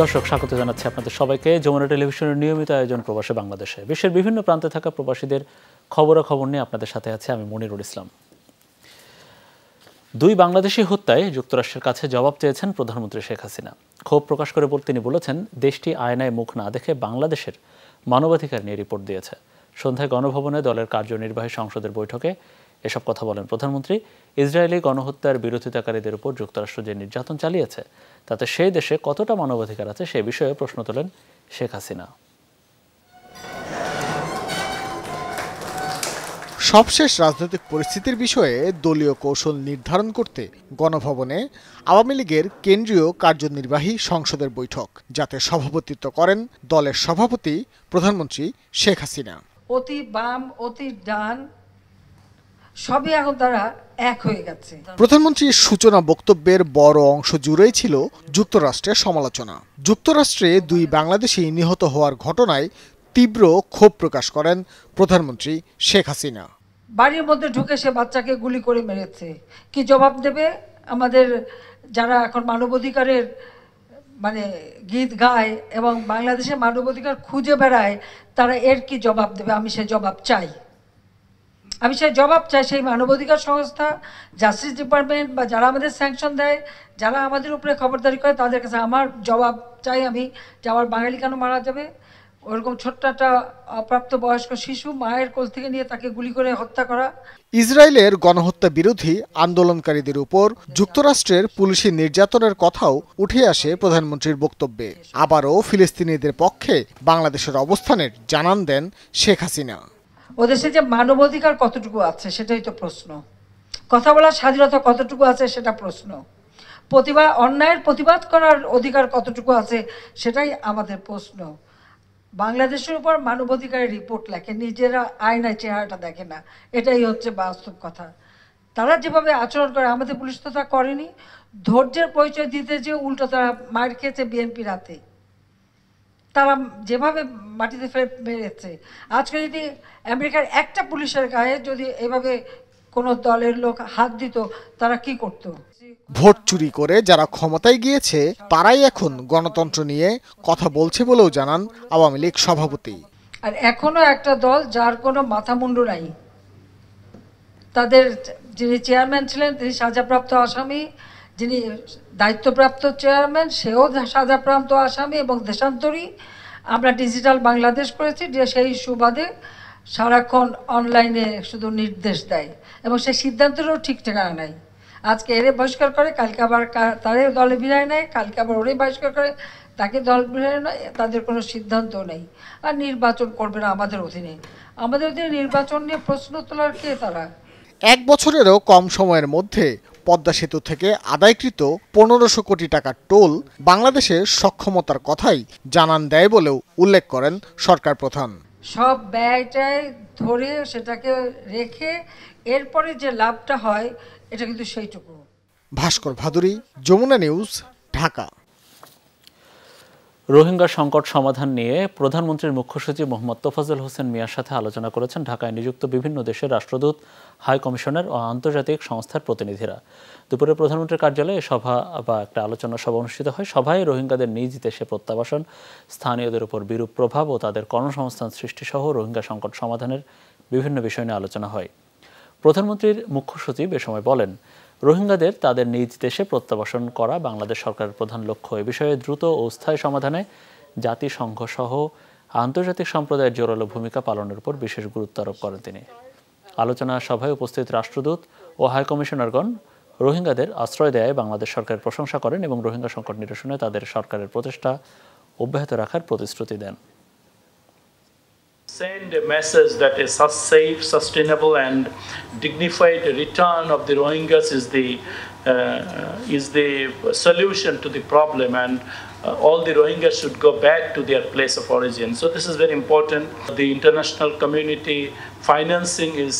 দর্শক স্বাগত জানাচ্ছি আপনাদের সবাইকে যমুনা টেলিভিশনের নিয়মিত আয়োজন প্রবাসে বাংলাদেশে। বিশ্বের বিভিন্ন প্রান্তে থাকা প্রবাসীদের খবরাখবর নিয়ে আপনাদের সাথে আছে আমি মনিরুল ইসলাম। দুই বাংলাদেশি হত্যায় যুক্তরাষ্ট্রের কাছে জবাব চেয়েছেন প্রধানমন্ত্রী শেখ হাসিনা। ক্ষোভ প্রকাশ করে তিনি বলেছেন, দেশটি আয়নায় মুখ না দেখে বাংলাদেশের মানবাধিকার নিয়ে রিপোর্ট দিয়েছে। সন্ধ্যায় গণভবনে দলের কার্যনির্বাহী সংসদের বৈঠকে এসব কথা বলেন প্রধানমন্ত্রী। ইসরায়েলি গণহত্যার বিরোধিতাকারীদের উপর যুক্তরাষ্ট্র যে নির্যাতন চালিয়েছে তাতে সেই দেশে কতটা মানবাধিকার আছে সে বিষয়ে প্রশ্ন তোলেন শেখ হাসিনা। সবশেষ রাজনৈতিক পরিস্থিতির বিষয়ে দলীয় কৌশল নির্ধারণ করতে গণভবনে আওয়ামী লীগের কেন্দ্রীয় কার্যনির্বাহী সংসদের বৈঠক, যাতে সভাপতিত্ব করেন দলের সভাপতি প্রধানমন্ত্রী শেখ হাসিনা। অতি বাম অতি ডান সবই এখন তারা এক হয়ে গেছে। প্রধানমন্ত্রীর সূচনা বক্তব্যের বড় অংশ জুড়েই ছিল যুক্তরাষ্ট্রের সমালোচনা। যুক্তরাষ্ট্রে দুই বাংলাদেশি নিহত হওয়ার ঘটনায় তীব্র ক্ষোভ প্রকাশ করেন প্রধানমন্ত্রী শেখ হাসিনা। বাড়ির মধ্যে ঢুকে সে বাচ্চাকে গুলি করে মেরেছে, কি জবাব দেবে? আমাদের যারা এখন মানবাধিকারের গীত গায় এবং বাংলাদেশে মানবাধিকার খুঁজে বেড়ায়, তারা এর কি জবাব দেবে? আমি সেই জবাব চাই। সেই মানবাধিকার সংস্থা, জাস্টিস ডিপার্টমেন্ট বা যারা আমাদের স্যাংশন দেয়, যারা আমাদের উপরে খবরদারি করে, তাদের কাছে আমার জবাব চাই আমি, যে আমার বাঙালি কেন মারা যাবে? ওরকম ছোট্ট একটা অপ্রাপ্ত বয়স্ক শিশু মায়ের কোল থেকে নিয়ে তাকে গুলি করে হত্যা করা। ইসরায়েলের গণহত্যা বিরোধী আন্দোলনকারীদের উপর যুক্তরাষ্ট্রের পুলিশি নির্যাতনের কথাও উঠে আসে প্রধানমন্ত্রীর বক্তব্যে। আবারও ফিলিস্তিনিদের পক্ষে বাংলাদেশের অবস্থানের জানান দেন শেখ হাসিনা। ওদেশে যে মানবাধিকার কতটুকু আছে সেটাই তো প্রশ্ন। কথা বলার স্বাধীনতা কতটুকু আছে সেটা প্রশ্ন। অন্যায়ের প্রতিবাদ করার অধিকার কতটুকু আছে সেটাই আমাদের প্রশ্ন। বাংলাদেশের উপর মানবাধিকারের রিপোর্ট লেখে, নিজেরা আয়নায় চেহারাটা দেখে না, এটাই হচ্ছে বাস্তব কথা। তারা যেভাবে আচরণ করে, আমাদের পুলিশ তো তা করেনি। ধৈর্যের পরিচয় দিতে যে উল্টো তারা মার খেয়েছে বিএনপির হাতে, তারা যেভাবে মাটিতে ফেলে মেরেছে। আজকে যদি আমেরিকার একটা পুলিশের গায়ে যদি এভাবে কোনো দলের লোক হাত দিত, তারা কি করত? ভোট চুরি করে যারা ক্ষমতায় গিয়েছে তারাই এখন গণতন্ত্র নিয়ে কথা বলছে বলেও জানান আওয়ামী লীগ সভাপতি। আর এখনো একটা দল যার কোনো মাথামুন্ডু নাই। তাদের যিনি চেয়ারম্যান ছিলেন তিনি সাজাপ্রাপ্ত আসামি, যিনি দায়িত্বপ্রাপ্ত চেয়ারম্যান সেও সাজাপ্রাপ্ত আসামি এবং দেশান্তরী। আমরা ডিজিটাল বাংলাদেশ করেছি, যে সেই সুবাদে সারাক্ষণ অনলাইনে শুধু নির্দেশ দেয় এবং সেই সিদ্ধান্তেরও ঠিক ঠিকানা নাই। আজকে এরে বহিষ্কার করে, কালকে আবার তারে দলে বিদায় নেয়, কালকে আবার ওরে বহিষ্কার করে, তাকে দল বিদায় নেয়। তাদের কোনো সিদ্ধান্ত নেই। আর নির্বাচন করবে না আমাদের অধীনে। আমাদের অধীনে নির্বাচন নিয়ে প্রশ্ন তোলার কে তারা? এক বছরেরও কম সময়ের মধ্যে পদ্মা সেতু থেকে আদায়কৃত 1500 কোটি টাকার টোল বাংলাদেশের সক্ষমতার কথাই জানান দেয় বলেও উল্লেখ করেন সরকার প্রধান। সব ব্যয়টায় ধরে সেটাকে রেখে এরপরে যে লাভটা হয় এটা কিন্তু সেইটুকু। ভাস্কর ভাদুরী, যমুনা নিউজ, ঢাকা। রোহিঙ্গা সংকট সমাধান নিয়ে প্রধানমন্ত্রীর মুখ্য সচিব মোহাম্মদ তোফাজ্জল হোসেন মিয়ার সাথে আলোচনা করেছেন ঢাকায় নিযুক্ত বিভিন্ন দেশের রাষ্ট্রদূত, হাই কমিশনার ও আন্তর্জাতিক সংস্থার প্রতিনিধিরা। দুপুরে প্রধানমন্ত্রীর কার্যালয়ে একটা আলোচনা সভা অনুষ্ঠিত হয়। সভায় রোহিঙ্গাদের নিজ দেশে প্রত্যাবাসন, স্থানীয়দের উপর বিরূপ প্রভাব ও তাদের কর্মসংস্থান সৃষ্টিসহ রোহিঙ্গা সংকট সমাধানের বিভিন্ন বিষয় নিয়ে আলোচনা হয়। প্রধানমন্ত্রীর মুখ্য সচিব এ সময় বলেন, রোহিঙ্গাদের তাদের নিজ দেশে প্রত্যাবাসন করা বাংলাদেশ সরকারের প্রধান লক্ষ্য। এ বিষয়ে দ্রুত ও স্থায়ী সমাধানে জাতিসংঘ সহ আন্তর্জাতিক সম্প্রদায়ের জোরালো ভূমিকা পালনের উপর বিশেষ গুরুত্ব আরোপ করেন তিনি। আলোচনা সভায় উপস্থিত রাষ্ট্রদূত ও হাইকমিশনারগণ রোহিঙ্গাদের আশ্রয় দেয় বাংলাদেশ সরকারের প্রশংসা করেন এবং রোহিঙ্গা সংকট নিরসনে তাদের সরকারের প্রচেষ্টা অব্যাহত রাখার প্রতিশ্রুতি দেন। Send a message that a safe, sustainable and dignified return of the Rohingyas is the solution to the problem, and all the Rohingyas should go back to their place of origin. So this is very important. The international community financing is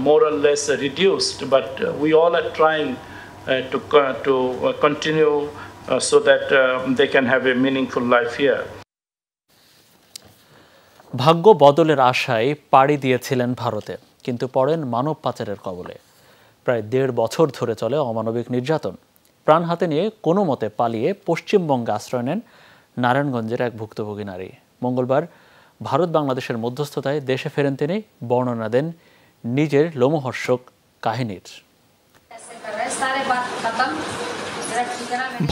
more or less reduced, but we all are trying to continue so that they can have a meaningful life here. ভাগ্য বদলের আশায় পাড়ি দিয়েছিলেন ভারতে, কিন্তু পড়েন মানব পাচারের কবলে। প্রায় 1.5 বছর ধরে চলে অমানবিক নির্যাতন। প্রাণ হাতে নিয়ে কোনো মতে পালিয়ে পশ্চিমবঙ্গে আশ্রয় নেন নারায়ণগঞ্জের এক ভুক্তভোগী নারী। মঙ্গলবার ভারত বাংলাদেশের মধ্যস্থতায় দেশে ফেরেন তিনি। বর্ণনা দেন নিজের লোমহর্ষক কাহিনীর।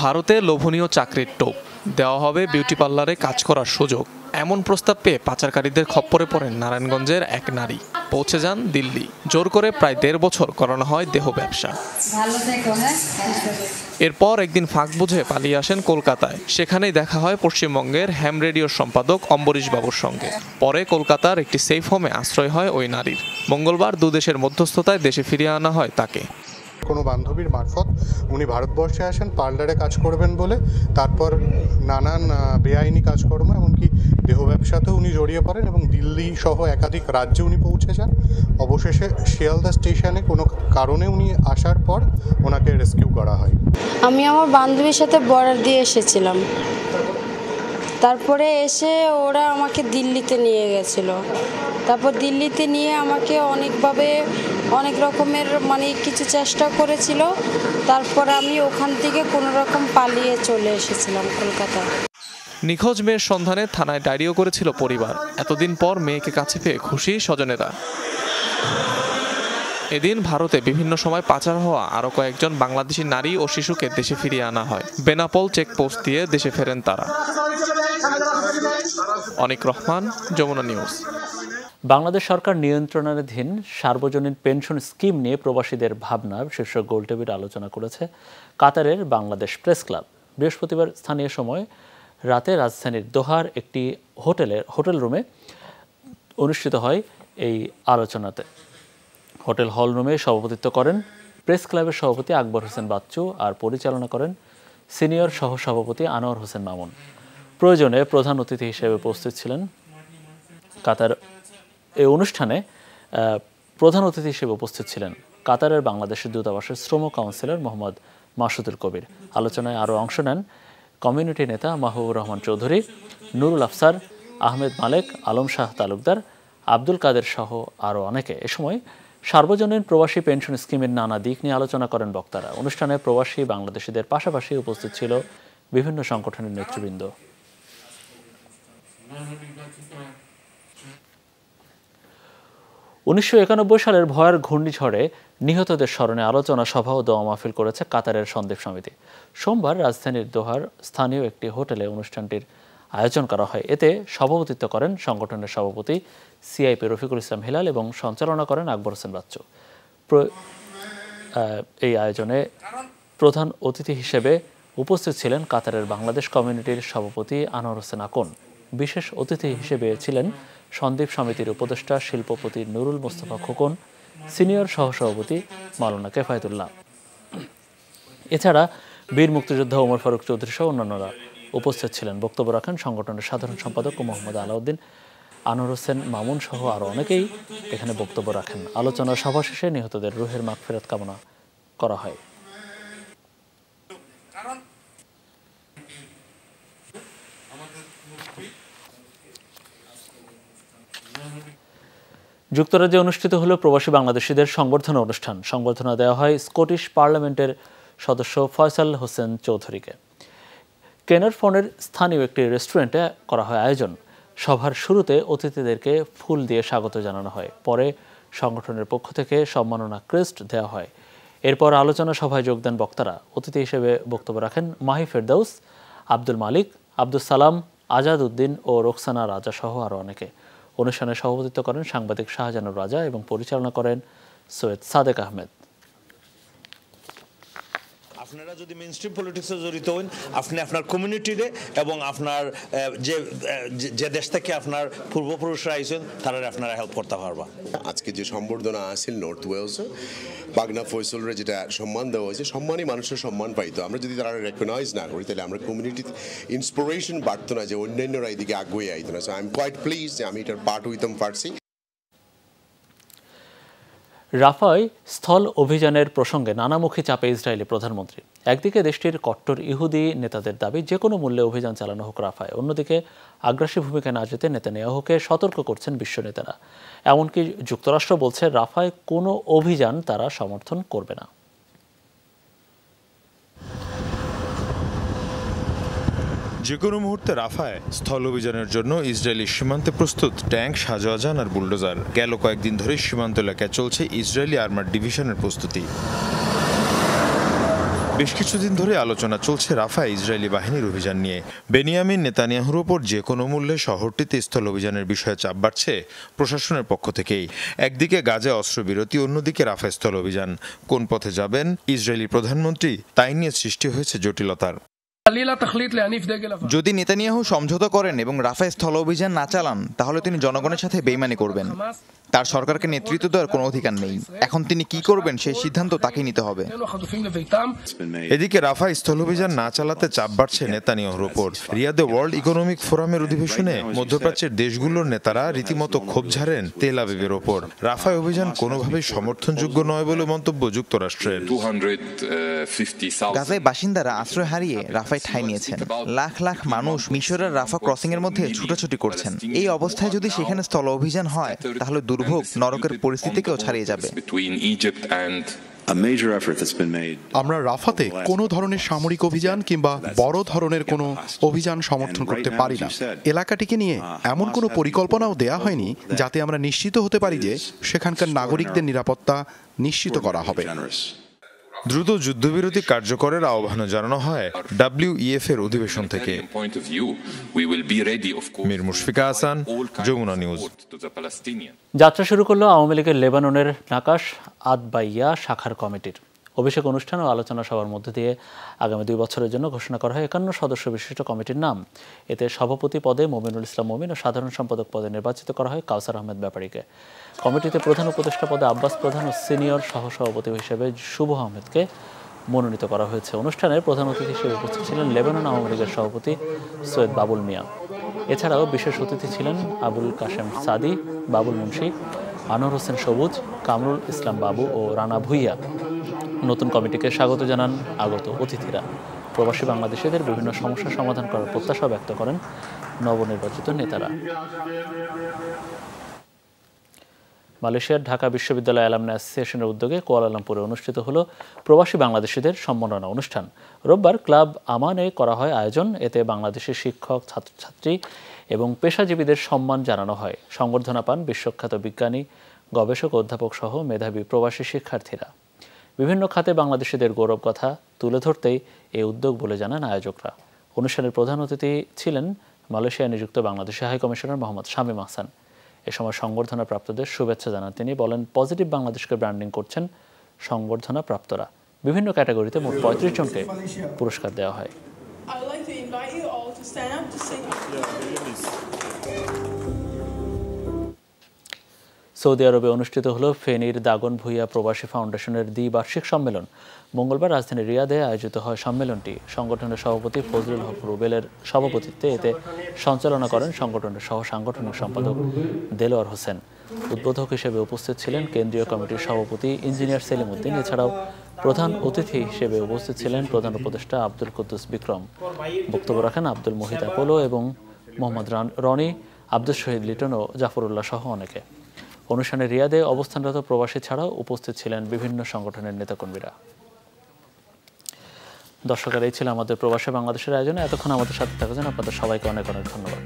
ভারতে লোভনীয় চাকরির টোপ দেওয়া হবে, বিউটি পার্লারে কাজ করার সুযোগ, এমন প্রস্তাব পেয়ে পাচারকারীদের খপ্পরে পড়েন নারায়ণগঞ্জের এক নারী। পৌঁছে যান দিল্লি। জোর করে প্রায় 1.5 বছর করানো হয় দেহ ব্যবসা। এরপর একদিন ফাঁক বুঝে পালিয়ে আসেন কলকাতায়। সেখানেই দেখা হয় পশ্চিমবঙ্গের হ্যাম রেডিওর সম্পাদক অম্বরীশ বাবুর সঙ্গে। পরে কলকাতার একটি সেফ হোমে আশ্রয় হয় ওই নারীর। মঙ্গলবার দুদেশের মধ্যস্থতায় দেশে ফিরিয়ে আনা হয় তাকে। কোনো বান্ধবীর মারফত উনি ভারতবর্ষে আসেন পার্লারে কাজ করবেন বলে। তারপর নানান বেআইনি কাজকর্ম এমনকি দেহ ব্যবসাতেও উনি জড়িয়ে পড়েন এবং দিল্লি সহ একাধিক রাজ্যে উনি পৌঁছে যান। অবশেষে শিয়ালদা স্টেশনে কোনো কারণে উনি আসার পর ওনাকে রেস্কিউ করা হয়। আমি আমার বান্ধবীর সাথে বর্ডার দিয়ে এসেছিলাম। তারপরে এসে ওরা আমাকে দিল্লিতে নিয়ে গেছিল। তারপর দিল্লিতে নিয়ে আমাকে অনেক রকমের কিছু চেষ্টা করেছিল। তারপর আমি ওখান থেকে কোনো রকম পালিয়ে চলে এসেছিলাম কলকাতায়। নিখোঁজ মেয়ের সন্ধানে থানায় ডায়েরিও করেছিল পরিবার। এতদিন পর মেয়েকে কাছে পেয়ে খুশি স্বজনেরা। এদিন ভারতে বিভিন্ন সময় পাচার হওয়া আরও কয়েকজন বাংলাদেশি নারী ও শিশুকে দেশে ফিরিয়ে আনা হয়। বেনাপোল চেকপোস্ট দিয়ে দেশে ফেরেন তারা। অনিক রহমান, যমুনা নিউজ। বাংলাদেশ সরকার নিয়ন্ত্রণাধীন সার্বজনীন পেনশন স্কিম নিয়ে প্রবাসীদের ভাবনা শীর্ষক গোলটেবিল আলোচনা করেছে কাতারের বাংলাদেশ প্রেস ক্লাব। বৃহস্পতিবার স্থানীয় সময় রাতে রাজধানীর দোহার একটি হোটেল রুমে অনুষ্ঠিত হয় এই আলোচনাতে। হোটেল হল রুমে সভাপতিত্ব করেন প্রেস ক্লাবের সভাপতি আকবর হোসেন বাচ্চু আর পরিচালনা করেন সিনিয়র সহসভাপতি আনোয়ার হোসেন মামুন। প্রয়োজনে প্রধান অতিথি হিসেবে উপস্থিত ছিলেন কাতার। এই অনুষ্ঠানে প্রধান অতিথি হিসেবে উপস্থিত ছিলেন কাতারের বাংলাদেশের দূতাবাসের শ্রম কাউন্সিলর মোহাম্মদ মাসুদুল কবির। আলোচনায় আরও অংশ নেন কমিউনিটি নেতা মাহবুবুর রহমান চৌধুরী, নুরুল আফসার, আহমেদ মালেক, আলম শাহ তালুকদার, আব্দুল কাদের সহ আরও অনেকে। এ সময় সার্বজনীন প্রবাসী পেনশন স্কিমের নানা দিক নিয়ে আলোচনা করেন বক্তারা। অনুষ্ঠানে প্রবাসী বাংলাদেশিদের পাশাপাশি উপস্থিত ছিল বিভিন্ন সংগঠনের নেতৃবৃন্দ। 1991 সালের ভয়ার ঘূর্ণিঝড়ে নিহতদের স্মরণে আলোচনা সভা ও দোয়া মাহফিল করেছে কাতারের সন্দ্বীপ সমিতি। সোমবার রাজধানীর দোহার স্থানীয় একটি হোটেলে অনুষ্ঠানটির আয়োজন করা হয়। এতে সভাপতিত্ব করেন সংগঠনের সভাপতি সিআইপি রফিকুল ইসলাম হিলাল এবং সঞ্চালনা করেন আকবর হোসেন বাচ্চু। এই আয়োজনে প্রধান অতিথি হিসেবে উপস্থিত ছিলেন কাতারের বাংলাদেশ কমিউনিটির সভাপতি আনোয়ার হোসেন আকন। বিশেষ অতিথি হিসেবে ছিলেন সন্দ্বীপ সমিতির উপদেষ্টা শিল্পপতি নুরুল মুস্তফা খোকন, সিনিয়র সহসভাপতি মাওলানা কেফায়েতুল্লাহ। এছাড়া বীর মুক্তিযোদ্ধা ওমর ফারুক চৌধুরী সহ অন্যান্যরা উপস্থিত ছিলেন। বক্তব্য রাখেন সংগঠনের সাধারণ সম্পাদক মোহাম্মদ আলাউদ্দিন, আনোয়ার হোসেন মামুন সহ আরও অনেকেই এখানে বক্তব্য রাখেন। আলোচনা সভা শেষে নিহতদের রুহের মাগফিরাত কামনা করা হয়। যুক্তরাজ্যে অনুষ্ঠিত হল প্রবাসী বাংলাদেশিদের সংবর্ধনা অনুষ্ঠান। সংবর্ধনা দেওয়া হয় স্কটিশ পার্লামেন্টের সদস্য ফয়সাল হোসেন চৌধুরীকে। কেনারফনের স্থানীয় একটি রেস্টুরেন্টে করা হয় আয়োজন। সভার শুরুতে অতিথিদেরকে ফুল দিয়ে স্বাগত জানানো হয়। পরে সংগঠনের পক্ষ থেকে সম্মাননা ক্রেস্ট দেওয়া হয়। এরপর আলোচনা সভায় যোগ দেন বক্তারা। অতিথি হিসেবে বক্তব্য রাখেন মাহি ফেরদাউস, আব্দুল মালিক, আব্দুল সালাম, আজাদ উদ্দিন ও রোকসানা রাজা সহ আরও অনেকে। অনুষ্ঠানে সভাপতিত্ব করেন সাংবাদিক শাহজানুর রাজা এবং পরিচালনা করেন সৈয়দ সাদেক আহমেদ। আপনারা যদি মেইনস্ট্রিম পলিটিক্সে জড়িত হন, আপনি আপনার কমিউনিটিতে এবং আপনার যে দেশ থেকে আপনার পূর্বপুরুষরা আইছেন তারা আপনারা হেল্প করতে পারবা। আজকে যে সম্বর্ধনা আসিল নর্থ ওয়েলসে পাগনা ফয়সলরে যেটা সম্মান দেওয়া হয়েছে, সম্মানই মানুষের সম্মান পাইতো। আমরা যদি তারা রেকগনাইজ না করি তাহলে আমরা কমিউনিটিতে ইন্সপিরেশন বাড়তো না যে অন্যান্যরা এদিকে আগুয়ে আইতো না। So I am quite please যে আমি এটার পার্ট হইতাম পারছি। রাফায় স্থল অভিযানের প্রসঙ্গে নানামুখী চাপে ইসরায়েলি প্রধানমন্ত্রী। একদিকে দেশটির কট্টর ইহুদি নেতাদের দাবি যে কোনো মূল্যে অভিযান চালানো হোক রাফায়। অন্যদিকে আগ্রাসী ভূমিকা না যেতে নেতানিয়াহুকে সতর্ক করছেন বিশ্ব নেতারা। এমনকি যুক্তরাষ্ট্র বলছে রাফায় কোনো অভিযান তারা সমর্থন করবে না। যে কোনো মুহূর্তে রাফায় স্থল অভিযানের জন্য ইসরায়েলি সীমান্তে প্রস্তুত ট্যাঙ্ক, সাজোয়াজান আর বুলডোজার। গেল কয়েকদিন ধরে সীমান্ত এলাকায় চলছে ইসরায়েলি আর্মার ডিভিশনের প্রস্তুতি। বেশ কিছুদিন ধরে আলোচনা চলছে রাফায় ইসরায়েলি বাহিনীর অভিযান নিয়ে। বেনিয়ামিন নেতানিয়াহুর ওপর যে কোনো মূল্যে শহরটিতে স্থল অভিযানের বিষয়ে চাপ বাড়ছে প্রশাসনের পক্ষ থেকেই। একদিকে গাজায় অস্ত্রবিরতি, অন্যদিকে রাফায় স্থল অভিযান। কোন পথে যাবেন ইসরায়েলি প্রধানমন্ত্রী, তাই নিয়ে সৃষ্টি হয়েছে জটিলতার। যদি নেতানিয়াহু সমঝোতা করেন এবং রাফায় স্থল অভিযান না চালান, তাহলে তিনি জনগণের সাথে বেইমানি করবেন। তার সরকারকে নেতৃত্ব দেওয়ার কোনো অধিকার নেই। এখন তিনি কি করবেন সেই সিদ্ধান্ত তাকেই নিতে হবে। এদিকে রাফায় স্থল অভিযান না চালাতে চাপ বাড়ছে নেতানিয়াহুর ওপর। রিয়াদে ওয়ার্ল্ড ইকোনমিক ফোরামের অধিবেশনে মধ্যপ্রাচ্যের দেশগুলোর নেতারা রীতিমতো ক্ষোভ ঝাড়েন তেল আবিবের ওপর। রাফায় অভিযান কোনোভাবেই সমর্থনযোগ্য নয় বলে মন্তব্য যুক্তরাষ্ট্রের। গাজায় বাসিন্দারা আশ্রয় হারিয়ে রাফায় ঠাঁই নিয়েছেন। লাখ লাখ মানুষ মিশরের রাফা ক্রসিং এর মধ্যে ছুটাছুটি করছেন। এই অবস্থায় যদি সেখানে স্থল অভিযান হয়, তাহলে দুর্ভোগ নরকের পরিস্থিতিকেও ছাড়িয়ে যাবে। আমরা রাফাতে কোনো ধরনের সামরিক অভিযান কিংবা বড় ধরনের কোনো অভিযান সমর্থন করতে পারি না। এলাকাটিকে নিয়ে এমন কোনো পরিকল্পনাও দেয়া হয়নি যাতে আমরা নিশ্চিত হতে পারি যে সেখানকার নাগরিকদের নিরাপত্তা নিশ্চিত করা হবে। দ্রুত যুদ্ধবিরতি কার্যকরের আহ্বানও জানানো হয় WEF এর অধিবেশন থেকে। মীর মুশফিকা হাসান, যমুনা নিউজ। যাত্রা শুরু করলো আওয়ামী লীগের লেবাননের নাকাশ আদবাইয়া শাখার কমিটির। অভিষেক অনুষ্ঠান ও আলোচনা সভার মধ্যে দিয়ে আগামী 2 বছরের জন্য ঘোষণা করা হয় 51 সদস্য বিশিষ্ট কমিটির নাম। এতে সভাপতি পদে মমিনুল ইসলাম মমিন ও সাধারণ সম্পাদক পদে নির্বাচিত করা হয় কাউসার আহমেদ ব্যাপারীকে। কমিটিতে প্রধান উপদেষ্টা পদে আব্বাস প্রধান ও সিনিয়র সহসভাপতি হিসেবে শুভ আহমেদকে মনোনীত করা হয়েছে। অনুষ্ঠানের প্রধান অতিথি হিসেবে উপস্থিত ছিলেন লেবানন আওয়ামী লীগের সভাপতি সৈয়দ বাবুল মিয়া। এছাড়াও বিশেষ অতিথি ছিলেন আবুল কাশেম সাদি, বাবুল মুন্সি, আনোয়ার হোসেন সবুজ, কামরুল ইসলাম বাবু ও রানা ভুইয়া। নতুন কমিটিকে স্বাগত জানান আগত অতিথিরা। প্রবাসী বাংলাদেশিদের বিভিন্ন সমস্যা সমাধান করার প্রত্যাশা ব্যক্ত করেন নবনির্বাচিত নেতারা। মালয়েশিয়ার ঢাকা বিশ্ববিদ্যালয় অ্যালামনি অ্যাসোসিয়েশনের উদ্যোগে কুয়ালালামপুরে অনুষ্ঠিত হলো প্রবাসী বাংলাদেশিদের সম্মাননা অনুষ্ঠান। রোববার ক্লাব আমানে করা হয় আয়োজন। এতে বাংলাদেশি শিক্ষক, ছাত্রছাত্রী এবং পেশাজীবীদের সম্মান জানানো হয়। সংবর্ধনা পান বিশ্বখ্যাত বিজ্ঞানী, গবেষক, অধ্যাপক সহ মেধাবী প্রবাসী শিক্ষার্থীরা। বিভিন্ন খাতে বাংলাদেশিদের গৌরব কথা তুলে ধরতেই এই উদ্যোগ বলে জানান আয়োজকরা। অনুষ্ঠানের প্রধান অতিথি ছিলেন মালয়েশিয়ায় নিযুক্ত বাংলাদেশি হাই কমিশনার মোহাম্মদ শামীম আহসান। এ সময় সংবর্ধনা প্রাপ্তদের শুভেচ্ছা জানান তিনি। বলেন, পজিটিভ বাংলাদেশকে ব্র্যান্ডিং করছেন সংবর্ধনা প্রাপ্তরা। বিভিন্ন ক্যাটাগরিতে মোট 35 জনকে পুরস্কার দেওয়া হয়। সৌদি আরবে অনুষ্ঠিত হলো ফেনীর দাগন ভূঁইয়া প্রবাসী ফাউন্ডেশনের দ্বিবার্ষিক সম্মেলন। মঙ্গলবার রাজধানী রিয়াদে আয়োজিত হয় সম্মেলনটি। সংগঠনের সভাপতি ফজলুল হক রুবেলের সভাপতিত্বে এতে সঞ্চালনা করেন সংগঠনের সহ সাংগঠনিক সম্পাদক দেলোয়ার হোসেন। উদ্বোধক হিসেবে উপস্থিত ছিলেন কেন্দ্রীয় কমিটির সভাপতি ইঞ্জিনিয়ার সেলিম উদ্দিন। এছাড়াও প্রধান অতিথি হিসেবে উপস্থিত ছিলেন প্রধান উপদেষ্টা আব্দুল কুদ্দুস বিক্রম। বক্তব্য রাখেন আব্দুল মুহিত আপোলো এবং মোহাম্মদ রনি, আব্দুল শহীদ লিটন ও জাফরুল্লাহ সহ অনেকে। অনুষ্ঠানে রিয়াদে অবস্থানরত প্রবাসী ছাড়াও উপস্থিত ছিলেন বিভিন্ন সংগঠনের নেতাকর্মীরা। দর্শকেরা, এই ছিল আমাদের প্রবাসী বাংলাদেশের আয়োজনে। এতক্ষণ আমাদের সাথে থাকার জন্য আপনাদের সবাইকে অনেক অনেক ধন্যবাদ।